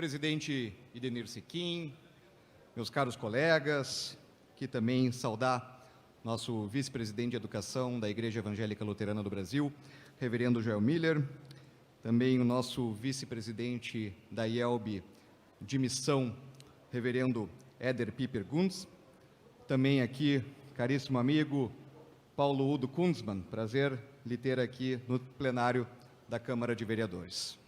Presidente Idenir Sequim, meus caros colegas, que também saudar nosso vice-presidente de Educação da Igreja Evangélica Luterana do Brasil, reverendo Joel Miller, também o nosso vice-presidente da IELB de Missão, reverendo Éder Piper Gunz, também aqui, caríssimo amigo Paulo Udo Kunzmann, prazer lhe ter aqui no plenário da Câmara de Vereadores.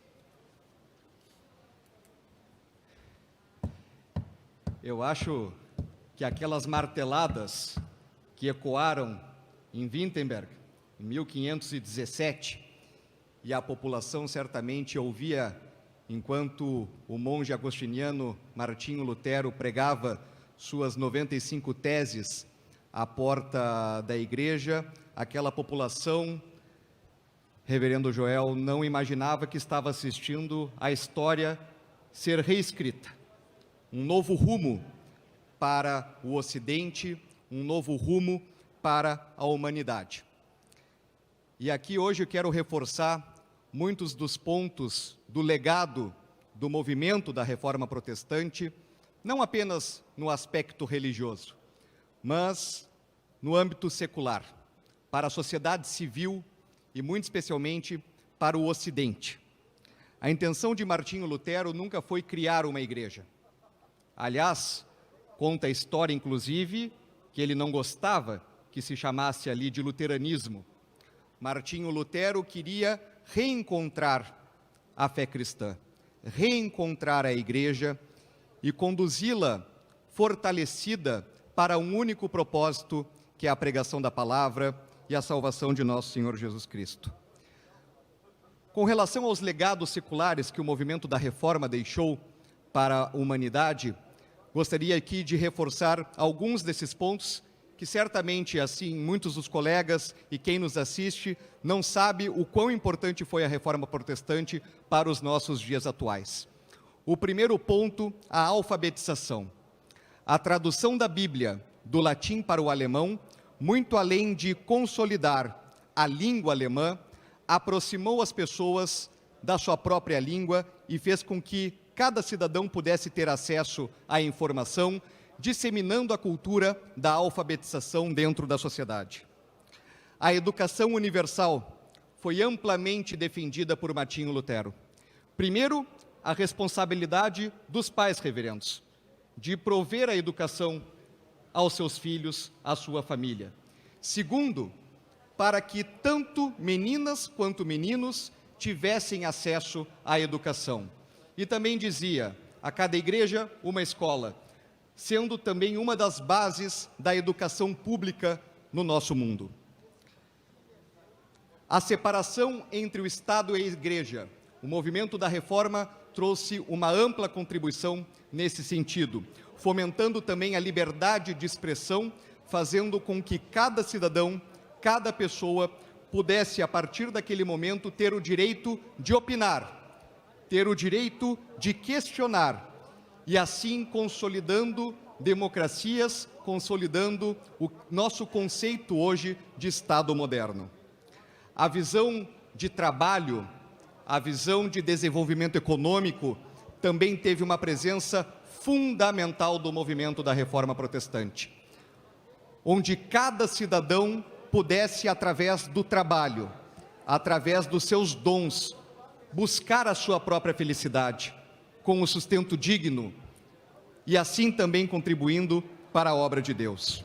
Eu acho que aquelas marteladas que ecoaram em Wittenberg, em 1517, e a população certamente ouvia enquanto o monge agostiniano Martinho Lutero pregava suas 95 teses à porta da igreja, aquela população, reverendo Joel, não imaginava que estava assistindo a história ser reescrita. Um novo rumo para o Ocidente, um novo rumo para a humanidade. E aqui hoje eu quero reforçar muitos dos pontos do legado do movimento da Reforma Protestante, não apenas no aspecto religioso, mas no âmbito secular, para a sociedade civil e muito especialmente para o Ocidente. A intenção de Martinho Lutero nunca foi criar uma igreja. Aliás, conta a história, inclusive, que ele não gostava que se chamasse ali de luteranismo. Martinho Lutero queria reencontrar a fé cristã, reencontrar a igreja e conduzi-la fortalecida para um único propósito, que é a pregação da palavra e a salvação de nosso Senhor Jesus Cristo. Com relação aos legados seculares que o movimento da Reforma deixou para a humanidade, gostaria aqui de reforçar alguns desses pontos que certamente, assim, muitos dos colegas e quem nos assiste não sabe o quão importante foi a Reforma Protestante para os nossos dias atuais. O primeiro ponto, a alfabetização. A tradução da Bíblia do latim para o alemão, muito além de consolidar a língua alemã, aproximou as pessoas da sua própria língua e fez com que cada cidadão pudesse ter acesso à informação, disseminando a cultura da alfabetização dentro da sociedade. A educação universal foi amplamente defendida por Martinho Lutero. Primeiro, a responsabilidade dos pais reverendos, de prover a educação aos seus filhos, à sua família. Segundo, para que tanto meninas quanto meninos tivessem acesso à educação. E também dizia, a cada igreja uma escola, sendo também uma das bases da educação pública no nosso mundo. A separação entre o Estado e a igreja. O movimento da Reforma trouxe uma ampla contribuição nesse sentido, fomentando também a liberdade de expressão, fazendo com que cada cidadão, cada pessoa, pudesse, a partir daquele momento, ter o direito de opinar, ter o direito de questionar, e assim consolidando democracias, consolidando o nosso conceito hoje de Estado moderno. A visão de trabalho, a visão de desenvolvimento econômico também teve uma presença fundamental do movimento da Reforma Protestante, onde cada cidadão pudesse, através do trabalho, através dos seus dons, buscar a sua própria felicidade, com o sustento digno, e assim também contribuindo para a obra de Deus.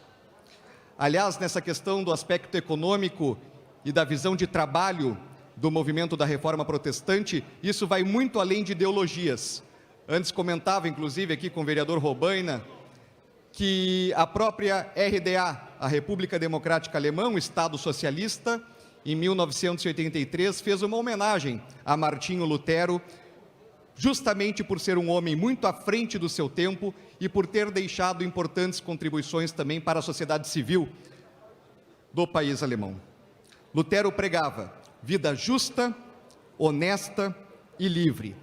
Aliás, nessa questão do aspecto econômico e da visão de trabalho do movimento da Reforma Protestante, isso vai muito além de ideologias. Antes comentava, inclusive, aqui com o vereador Robaina, que a própria RDA, a República Democrática Alemã, um Estado socialista, em 1983, fez uma homenagem a Martinho Lutero, justamente por ser um homem muito à frente do seu tempo e por ter deixado importantes contribuições também para a sociedade civil do país alemão. Lutero pregava vida justa, honesta e livre.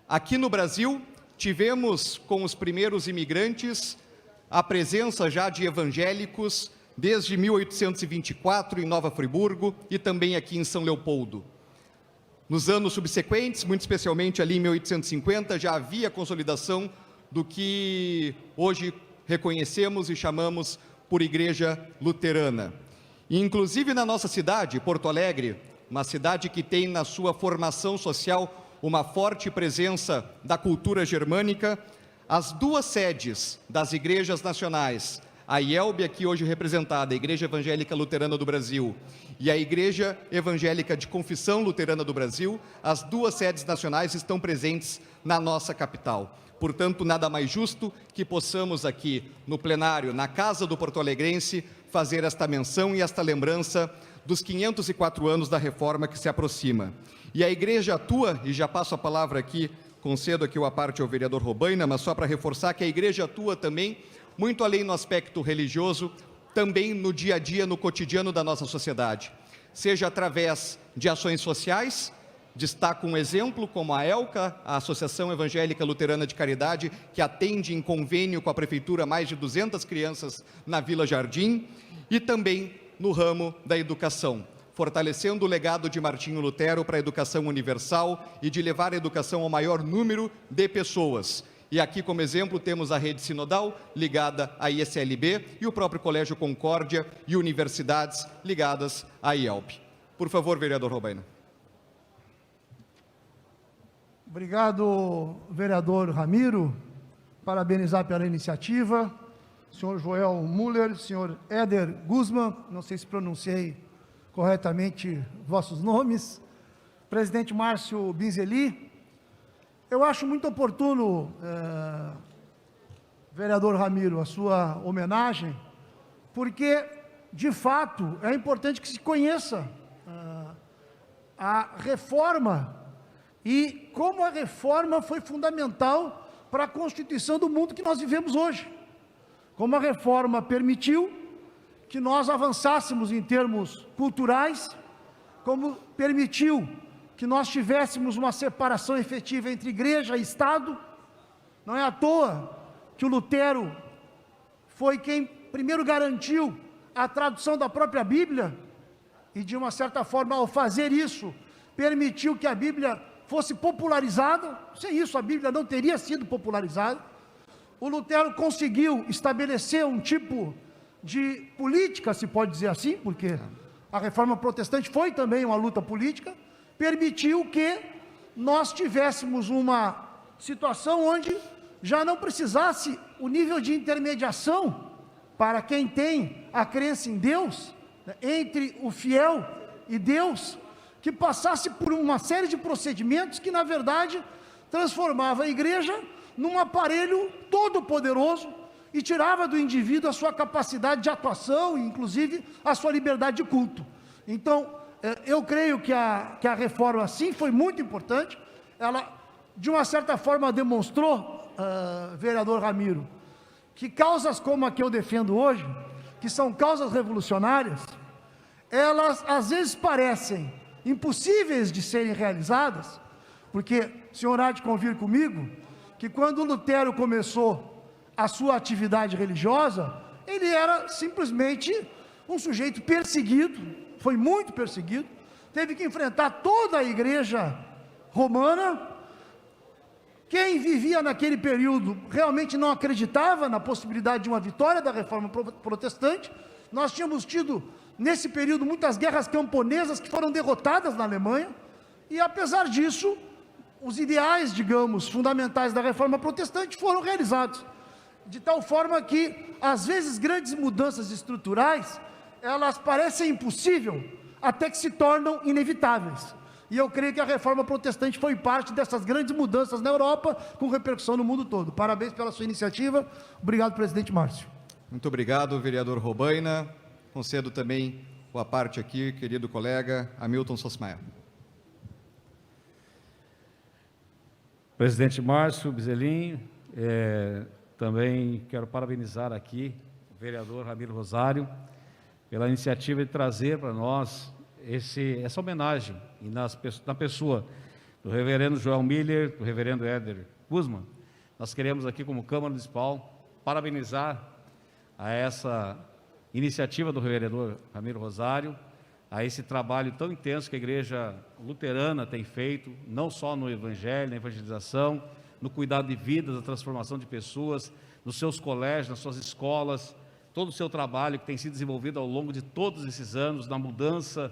Aqui no Brasil, tivemos com os primeiros imigrantes a presença já de evangélicos desde 1824 em Nova Friburgo e também aqui em São Leopoldo. Nos anos subsequentes, muito especialmente ali em 1850, já havia consolidação do que hoje reconhecemos e chamamos por Igreja Luterana. E, inclusive na nossa cidade, Porto Alegre, uma cidade que tem na sua formação social uma forte presença da cultura germânica, as duas sedes das igrejas nacionais, a IELB, aqui hoje representada, a Igreja Evangélica Luterana do Brasil, e a Igreja Evangélica de Confissão Luterana do Brasil, as duas sedes nacionais estão presentes na nossa capital. Portanto, nada mais justo que possamos aqui no plenário, na Casa do Porto Alegrense, fazer esta menção e esta lembrança dos 504 anos da reforma que se aproxima. E a igreja atua, e já passo a palavra aqui, concedo aqui a parte ao vereador Robaina, mas só para reforçar que a igreja atua também, muito além no aspecto religioso, também no dia a dia, no cotidiano da nossa sociedade, seja através de ações sociais. Destaco um exemplo como a ELCA, a Associação Evangélica Luterana de Caridade, que atende em convênio com a Prefeitura mais de 200 crianças na Vila Jardim, e também no ramo da educação, fortalecendo o legado de Martinho Lutero para a educação universal e de levar a educação ao maior número de pessoas. E aqui como exemplo temos a rede sinodal ligada à ISLB e o próprio Colégio Concórdia e universidades ligadas à IELP. Por favor, vereador Robaina. Obrigado, vereador Ramiro, parabenizar pela iniciativa, senhor Joel Müller, senhor Éder Guzman, não sei se pronunciei corretamente vossos nomes, presidente Márcio Binzeli. Eu acho muito oportuno, vereador Ramiro, a sua homenagem, porque, de fato, é importante que se conheça a reforma e como a reforma foi fundamental para a constituição do mundo que nós vivemos hoje. Como a reforma permitiu que nós avançássemos em termos culturais, como permitiu que nós tivéssemos uma separação efetiva entre igreja e Estado. Não é à toa que o Lutero foi quem primeiro garantiu a tradução da própria Bíblia, e de uma certa forma, ao fazer isso, permitiu que a Bíblia fosse popularizada. Sem isso a Bíblia não teria sido popularizada. O Lutero conseguiu estabelecer um tipo de política, se pode dizer assim, porque a reforma protestante foi também uma luta política, permitiu que nós tivéssemos uma situação onde já não precisasse o nível de intermediação para quem tem a crença em Deus, né, entre o fiel e Deus, que passasse por uma série de procedimentos que, na verdade, transformava a igreja num aparelho todo poderoso e tirava do indivíduo a sua capacidade de atuação, inclusive a sua liberdade de culto. Então, eu creio que a reforma, sim, foi muito importante. Ela, de uma certa forma, demonstrou, vereador Ramiro, que causas como a que eu defendo hoje, que são causas revolucionárias, elas às vezes parecem impossíveis de serem realizadas, porque o senhor há de convir comigo, que quando Lutero começou a sua atividade religiosa, ele era simplesmente um sujeito perseguido, foi muito perseguido, teve que enfrentar toda a igreja romana. Quem vivia naquele período realmente não acreditava na possibilidade de uma vitória da reforma protestante. Nós tínhamos tido, nesse período, muitas guerras camponesas que foram derrotadas na Alemanha, e apesar disso, os ideais, digamos, fundamentais da reforma protestante foram realizados, de tal forma que, às vezes, grandes mudanças estruturais, elas parecem impossíveis, até que se tornam inevitáveis. E eu creio que a reforma protestante foi parte dessas grandes mudanças na Europa, com repercussão no mundo todo. Parabéns pela sua iniciativa. Obrigado, presidente Márcio. Muito obrigado, vereador Robaina. Concedo também a parte aqui, querido colega Hamilton Sosmaia. Presidente Márcio Binzeli, também quero parabenizar aqui o vereador Ramiro Rosário pela iniciativa de trazer para nós essa homenagem, e na pessoa do reverendo Joel Müller, do reverendo Éder Guzman. Nós queremos aqui, como Câmara Municipal, parabenizar a essa iniciativa do vereador Ramiro Rosário, a esse trabalho tão intenso que a Igreja Luterana tem feito, não só no Evangelho, na evangelização, no cuidado de vidas, na transformação de pessoas, nos seus colégios, nas suas escolas, todo o seu trabalho que tem sido desenvolvido ao longo de todos esses anos, na mudança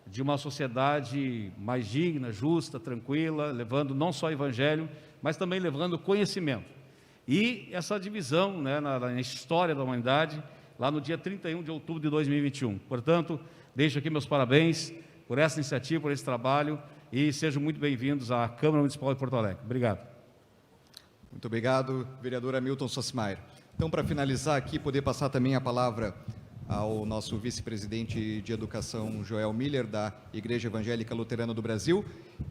de uma sociedade mais digna, justa, tranquila, levando não só o Evangelho, mas também levando conhecimento. E essa divisão, né, na história da humanidade, lá no dia 31 de outubro de 2021. Portanto, deixo aqui meus parabéns por essa iniciativa, por esse trabalho, e sejam muito bem-vindos à Câmara Municipal de Porto Alegre. Obrigado. Muito obrigado, vereador Hamilton Sossmaier. Então, para finalizar aqui, poder passar também a palavra ao nosso vice-presidente de Educação, Joel Miller, da Igreja Evangélica Luterana do Brasil,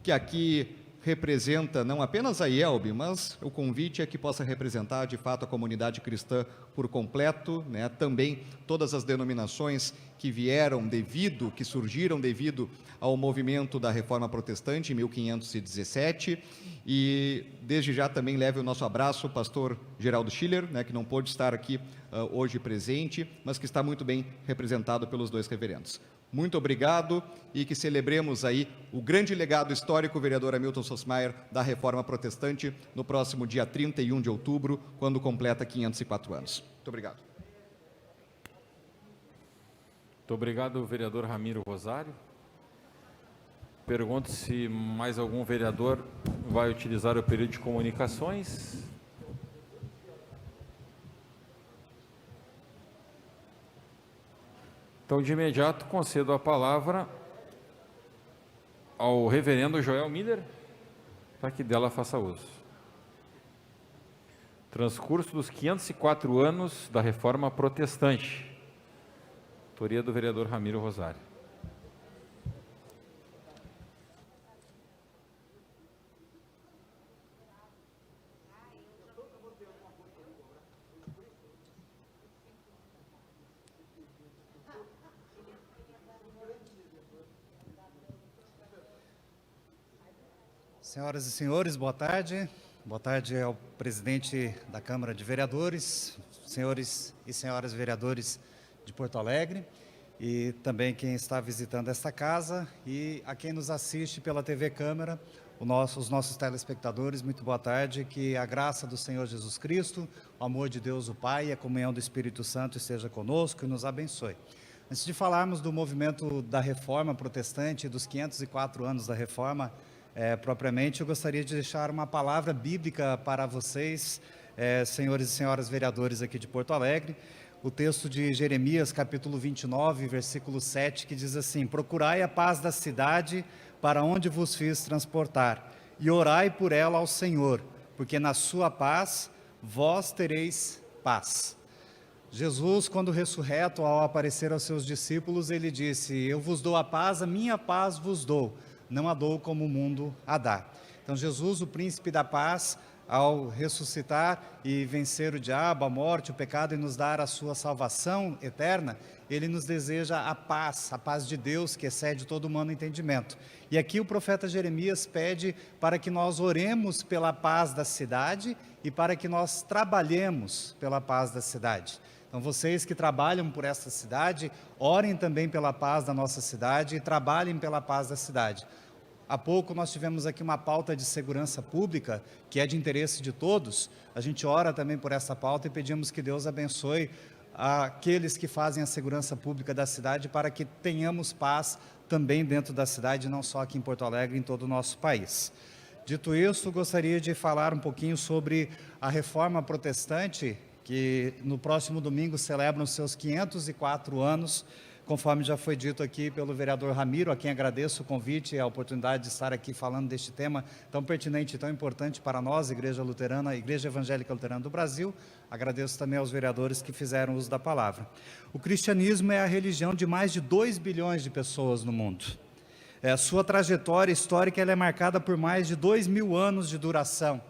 que aqui representa não apenas a IELB, mas o convite é que possa representar, de fato, a comunidade cristã por completo, né? Também todas as denominações que que surgiram devido ao movimento da Reforma Protestante em 1517, e desde já também leve o nosso abraço ao pastor Geraldo Schiller, né, que não pôde estar aqui hoje presente, mas que está muito bem representado pelos dois reverendos. Muito obrigado e que celebremos aí o grande legado histórico, vereador Hamilton Sossmaier, da Reforma Protestante, no próximo dia 31 de outubro, quando completa 504 anos. Muito obrigado. Muito obrigado, vereador Ramiro Rosário. Pergunto se mais algum vereador vai utilizar o período de comunicações. Então, de imediato, concedo a palavra ao reverendo Joel Miller, para que dela faça uso. Transcurso dos 504 anos da Reforma Protestante. Autoria do vereador Ramiro Rosário. Senhoras e senhores, boa tarde. Boa tarde ao presidente da Câmara de Vereadores, senhores e senhoras vereadores de Porto Alegre, e também quem está visitando esta casa e a quem nos assiste pela TV Câmara, os nossos telespectadores, muito boa tarde. Que a graça do Senhor Jesus Cristo, o amor de Deus o Pai e a comunhão do Espírito Santo esteja conosco e nos abençoe. Antes de falarmos do movimento da Reforma Protestante, dos 504 anos da Reforma, propriamente, eu gostaria de deixar uma palavra bíblica para vocês, senhores e senhoras vereadores aqui de Porto Alegre, o texto de Jeremias, capítulo 29, versículo 7, que diz assim: procurai a paz da cidade para onde vos fiz transportar, e orai por ela ao Senhor, porque na sua paz vós tereis paz. Jesus, quando ressurreto, ao aparecer aos seus discípulos, ele disse: eu vos dou a paz, a minha paz vos dou, não a dou como o mundo a dá. Então Jesus, o príncipe da paz, ao ressuscitar e vencer o diabo, a morte, o pecado e nos dar a sua salvação eterna, ele nos deseja a paz de Deus que excede todo humano entendimento. E aqui o profeta Jeremias pede para que nós oremos pela paz da cidade e para que nós trabalhemos pela paz da cidade. Então vocês que trabalham por essa cidade, orem também pela paz da nossa cidade e trabalhem pela paz da cidade. Há pouco nós tivemos aqui uma pauta de segurança pública, que é de interesse de todos. A gente ora também por essa pauta e pedimos que Deus abençoe aqueles que fazem a segurança pública da cidade, para que tenhamos paz também dentro da cidade, não só aqui em Porto Alegre, em todo o nosso país. Dito isso, gostaria de falar um pouquinho sobre a Reforma Protestante, que no próximo domingo celebram os seus 504 anos, conforme já foi dito aqui pelo vereador Ramiro, a quem agradeço o convite e a oportunidade de estar aqui falando deste tema tão pertinente e tão importante para nós, Igreja Luterana, Igreja Evangélica Luterana do Brasil. Agradeço também aos vereadores que fizeram uso da palavra. O cristianismo é a religião de mais de 2 bilhões de pessoas no mundo. Sua trajetória histórica ela é marcada por mais de 2.000 anos de duração,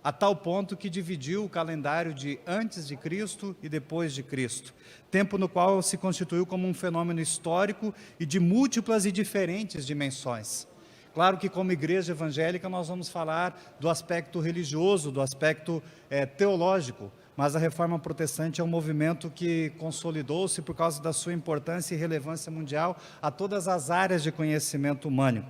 a tal ponto que dividiu o calendário de antes de Cristo e depois de Cristo, tempo no qual se constituiu como um fenômeno histórico e de múltiplas e diferentes dimensões. Claro que como igreja evangélica nós vamos falar do aspecto religioso, do aspecto teológico, mas a Reforma Protestante é um movimento que consolidou-se por causa da sua importância e relevância mundial a todas as áreas de conhecimento humano.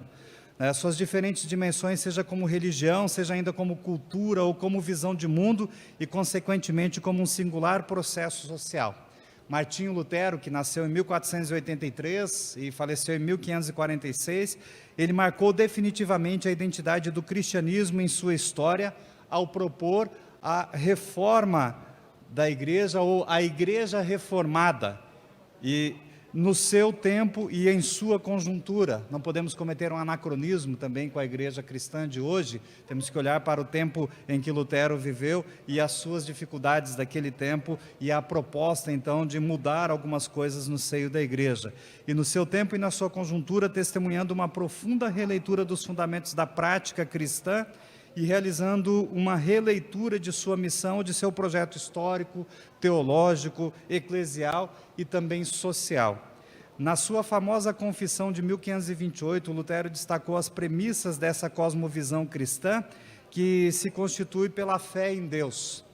Suas diferentes dimensões, seja como religião, seja ainda como cultura ou como visão de mundo e, consequentemente, como um singular processo social. Martinho Lutero, que nasceu em 1483 e faleceu em 1546, ele marcou definitivamente a identidade do cristianismo em sua história ao propor a reforma da igreja ou a igreja reformada, e no seu tempo e em sua conjuntura. Não podemos cometer um anacronismo também com a igreja cristã de hoje, temos que olhar para o tempo em que Lutero viveu e as suas dificuldades daquele tempo e a proposta então de mudar algumas coisas no seio da igreja. E no seu tempo e na sua conjuntura, testemunhando uma profunda releitura dos fundamentos da prática cristã e realizando uma releitura de sua missão, de seu projeto histórico, teológico, eclesial e também social. Na sua famosa Confissão de 1528, Lutero destacou as premissas dessa cosmovisão cristã, que se constitui pela fé em Deus.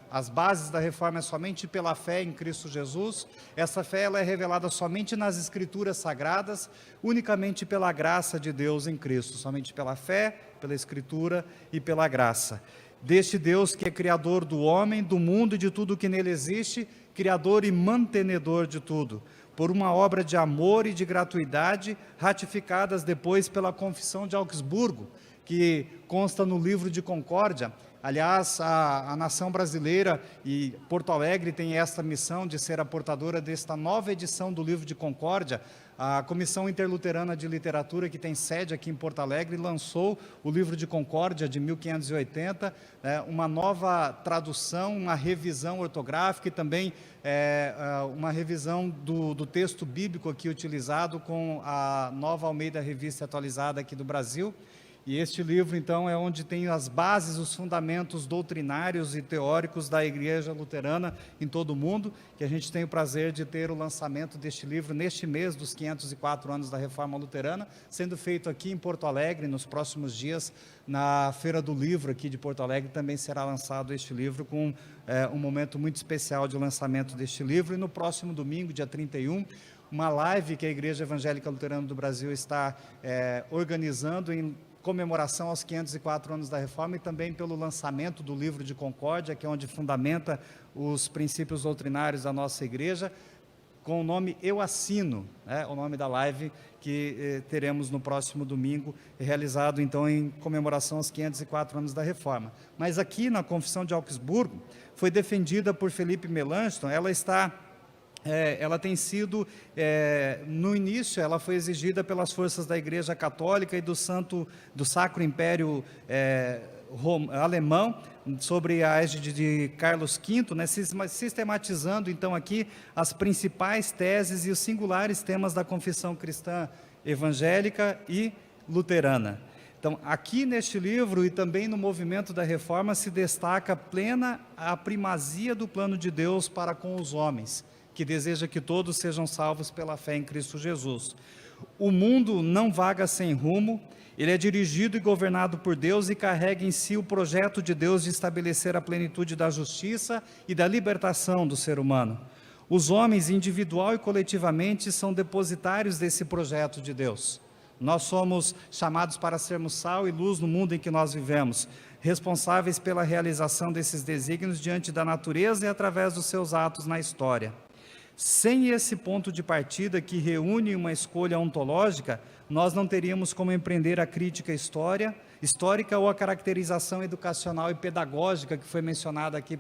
As bases da reforma é somente pela fé em Cristo Jesus. Essa fé ela é revelada somente nas Escrituras Sagradas, unicamente pela graça de Deus em Cristo, somente pela fé, pela Escritura e pela graça. Deste Deus que é Criador do homem, do mundo e de tudo que nele existe, Criador e mantenedor de tudo, por uma obra de amor e de gratuidade, ratificadas depois pela Confissão de Augsburgo, que consta no livro de Concórdia. Aliás, a nação brasileira e Porto Alegre tem esta missão de ser a portadora desta nova edição do livro de Concórdia. A Comissão Interluterana de Literatura, que tem sede aqui em Porto Alegre, lançou o livro de Concórdia de 1580, uma nova tradução, uma revisão ortográfica e também uma revisão do texto bíblico aqui utilizado com a nova Almeida Revista Atualizada aqui do Brasil. E este livro, então, é onde tem as bases, os fundamentos doutrinários e teóricos da Igreja Luterana em todo o mundo, que a gente tem o prazer de ter o lançamento deste livro neste mês dos 504 anos da Reforma Luterana, sendo feito aqui em Porto Alegre. Nos próximos dias, na Feira do Livro aqui de Porto Alegre, também será lançado este livro com um momento muito especial de lançamento deste livro. E no próximo domingo, dia 31, uma live que a Igreja Evangélica Luterana do Brasil está organizando em comemoração aos 504 anos da Reforma e também pelo lançamento do livro de Concórdia, que é onde fundamenta os princípios doutrinários da nossa igreja, com o nome Eu Assino, o nome da live que teremos no próximo domingo, realizado então em comemoração aos 504 anos da Reforma. Mas aqui na Confissão de Augsburgo, foi defendida por Felipe Melanchthon, ela tem sido, no início, ela foi exigida pelas forças da Igreja Católica e do Sacro Império Alemão, sobre a égide de Carlos V, sistematizando então aqui as principais teses e os singulares temas da confissão cristã evangélica e luterana. Então, aqui neste livro e também no movimento da Reforma se destaca plena a primazia do plano de Deus para com os homens, que deseja que todos sejam salvos pela fé em Cristo Jesus. O mundo não vaga sem rumo, ele é dirigido e governado por Deus e carrega em si o projeto de Deus de estabelecer a plenitude da justiça e da libertação do ser humano. Os homens, individual e coletivamente, são depositários desse projeto de Deus. Nós somos chamados para sermos sal e luz no mundo em que nós vivemos, responsáveis pela realização desses desígnios diante da natureza e através dos seus atos na história. Sem esse ponto de partida que reúne uma escolha ontológica, nós não teríamos como empreender a crítica histórica ou a caracterização educacional e pedagógica que foi mencionada aqui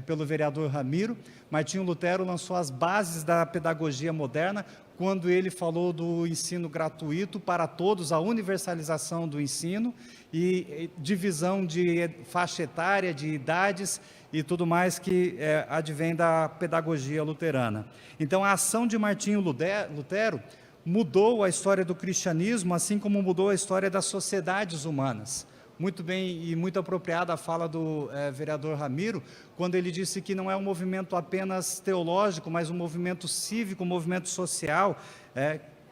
pelo vereador Ramiro. Martinho Lutero lançou as bases da pedagogia moderna quando ele falou do ensino gratuito para todos, a universalização do ensino e divisão de faixa etária, de idades e tudo mais que advém da pedagogia luterana. Então, a ação de Martinho Lutero mudou a história do cristianismo, assim como mudou a história das sociedades humanas. Muito bem e muito apropriada a fala do vereador Ramiro, quando ele disse que não é um movimento apenas teológico, mas um movimento cívico, um movimento social,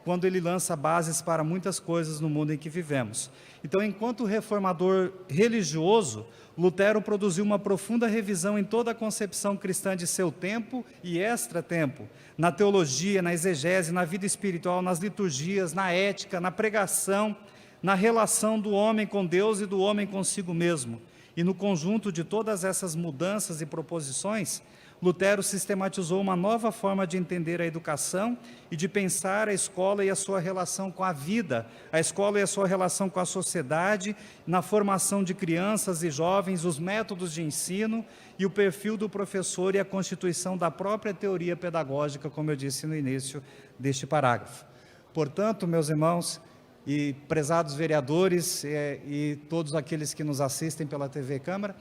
quando ele lança bases para muitas coisas no mundo em que vivemos. Então, enquanto reformador religioso, Lutero produziu uma profunda revisão em toda a concepção cristã de seu tempo e extratempo, na teologia, na exegese, na vida espiritual, nas liturgias, na ética, na pregação, na relação do homem com Deus e do homem consigo mesmo. E no conjunto de todas essas mudanças e proposições, Lutero sistematizou uma nova forma de entender a educação e de pensar a escola e a sua relação com a vida, a escola e a sua relação com a sociedade, na formação de crianças e jovens, os métodos de ensino e o perfil do professor e a constituição da própria teoria pedagógica, como eu disse no início deste parágrafo. Portanto, meus irmãos e prezados vereadores e todos aqueles que nos assistem pela TV Câmara,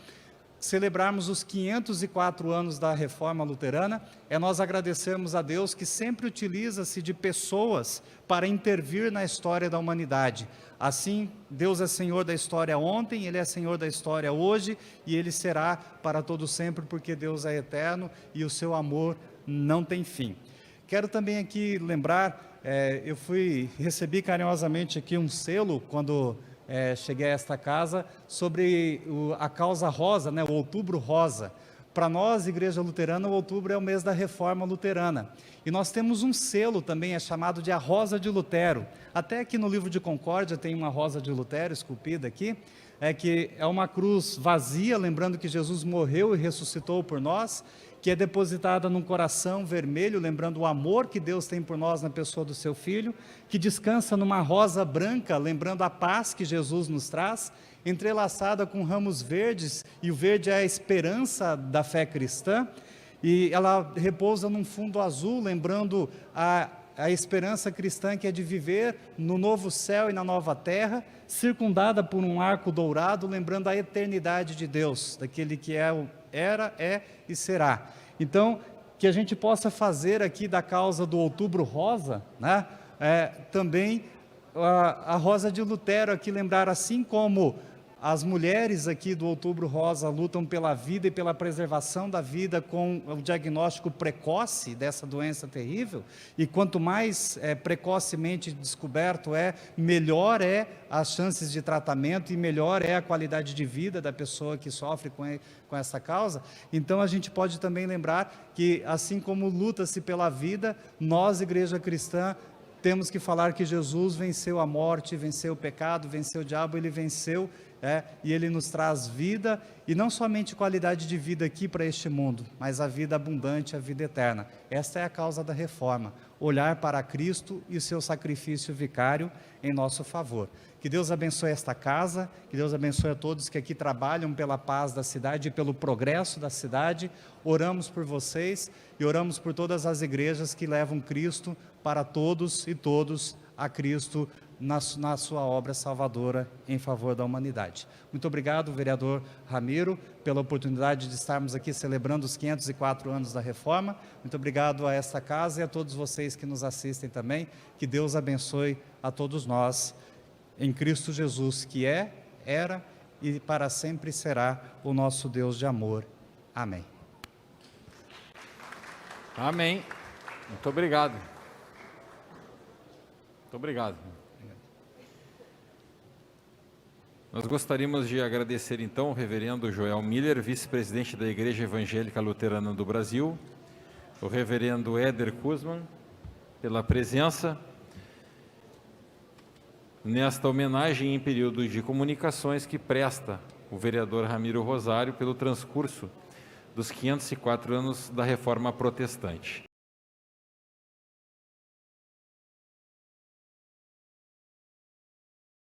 celebrarmos os 504 anos da Reforma Luterana, é nós agradecermos a Deus que sempre utiliza-se de pessoas para intervir na história da humanidade. Assim, Deus é Senhor da história ontem, Ele é Senhor da história hoje, e Ele será para todo sempre, porque Deus é eterno e o seu amor não tem fim. Quero também aqui lembrar, recebi carinhosamente aqui um selo, quando cheguei a esta casa, sobre a causa rosa, o Outubro Rosa. Para nós, Igreja Luterana, o outubro é o mês da Reforma Luterana. E nós temos um selo também, é chamado de a Rosa de Lutero. Até aqui no livro de Concórdia tem uma Rosa de Lutero esculpida aqui, que é uma cruz vazia, lembrando que Jesus morreu e ressuscitou por nós, que é depositada num coração vermelho, lembrando o amor que Deus tem por nós na pessoa do seu Filho, que descansa numa rosa branca, lembrando a paz que Jesus nos traz, entrelaçada com ramos verdes, e o verde é a esperança da fé cristã, e ela repousa num fundo azul, lembrando a esperança cristã que é de viver no novo céu e na nova terra, circundada por um arco dourado, lembrando a eternidade de Deus, daquele que era, é e será. Então, que a gente possa fazer aqui da causa do Outubro Rosa, também a Rosa de Lutero aqui, lembrar, assim como as mulheres aqui do Outubro Rosa lutam pela vida e pela preservação da vida com o diagnóstico precoce dessa doença terrível, e quanto mais precocemente descoberto melhor é as chances de tratamento e melhor é a qualidade de vida da pessoa que sofre com essa causa. Então a gente pode também lembrar que, assim como luta-se pela vida, nós, Igreja Cristã, temos que falar que Jesus venceu a morte, venceu o pecado, venceu o diabo, Ele venceu, e Ele nos traz vida, e não somente qualidade de vida aqui para este mundo, mas a vida abundante, a vida eterna. Esta é a causa da reforma, olhar para Cristo e o seu sacrifício vicário em nosso favor. Que Deus abençoe esta casa, que Deus abençoe a todos que aqui trabalham pela paz da cidade e pelo progresso da cidade. Oramos por vocês e oramos por todas as igrejas que levam Cristo para todos e todos a Cristo na sua obra salvadora em favor da humanidade. Muito obrigado, vereador Ramiro, pela oportunidade de estarmos aqui celebrando os 504 anos da Reforma. Muito obrigado a esta casa e a todos vocês que nos assistem também. Que Deus abençoe a todos nós, em Cristo Jesus, que era e para sempre será o nosso Deus de amor. Amém. Amém. Muito obrigado. Muito obrigado. Nós gostaríamos de agradecer então o reverendo Joel Miller, vice-presidente da Igreja Evangélica Luterana do Brasil, o reverendo Éder Kuzman, pela presença nesta homenagem em período de comunicações que presta o vereador Ramiro Rosário pelo transcurso dos 504 anos da Reforma Protestante.